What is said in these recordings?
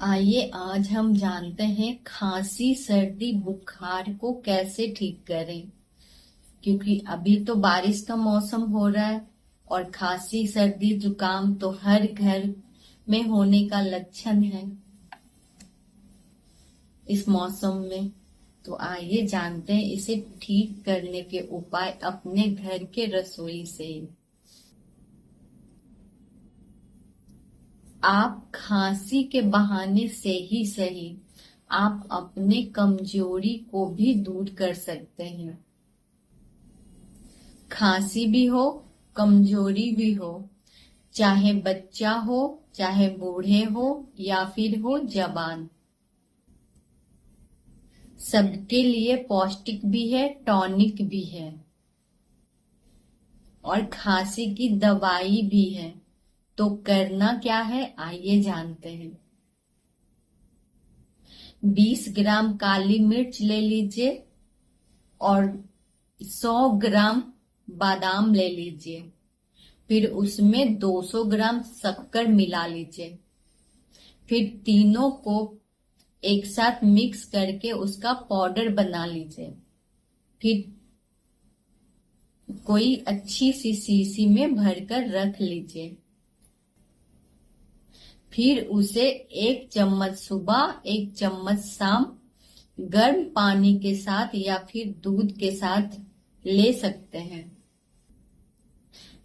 आइए आज हम जानते हैं खांसी सर्दी बुखार को कैसे ठीक करें। क्योंकि अभी तो बारिश का मौसम हो रहा है और खांसी सर्दी जुकाम तो हर घर में होने का लक्षण है इस मौसम में। तो आइए जानते हैं इसे ठीक करने के उपाय अपने घर के रसोई से। आप खांसी के बहाने से ही सही, आप अपने कमजोरी को भी दूर कर सकते हैं। खांसी भी हो, कमजोरी भी हो, चाहे बच्चा हो, चाहे बूढ़े हो या फिर हो जवान, सबके लिए पौष्टिक भी है, टॉनिक भी है और खांसी की दवाई भी है। तो करना क्या है आइए जानते हैं। 20 ग्राम काली मिर्च ले लीजिए और 100 ग्राम बादाम ले लीजिए। फिर उसमें 200 ग्राम शक्कर मिला लीजिए। फिर तीनों को एक साथ मिक्स करके उसका पाउडर बना लीजिए। फिर कोई अच्छी सी शीशी में भरकर रख लीजिए। फिर उसे 1 चम्मच सुबह 1 चम्मच शाम गर्म पानी के साथ या फिर दूध के साथ ले सकते हैं।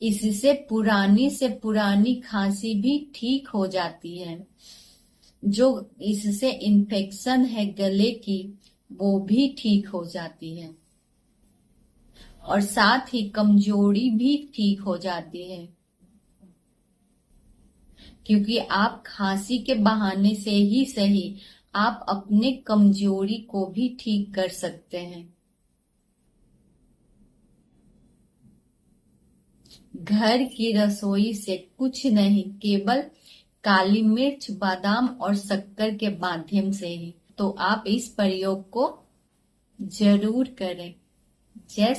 इससे पुरानी से पुरानी खांसी भी ठीक हो जाती है। जो इससे इन्फेक्शन है गले की वो भी ठीक हो जाती है और साथ ही कमजोरी भी ठीक हो जाती है। क्योंकि आप खांसी के बहाने से ही सही आप अपने कमजोरी को भी ठीक कर सकते हैं। घर की रसोई से कुछ नहीं, केवल काली मिर्च बादाम और शक्कर के माध्यम से ही। तो आप इस प्रयोग को जरूर करें। जय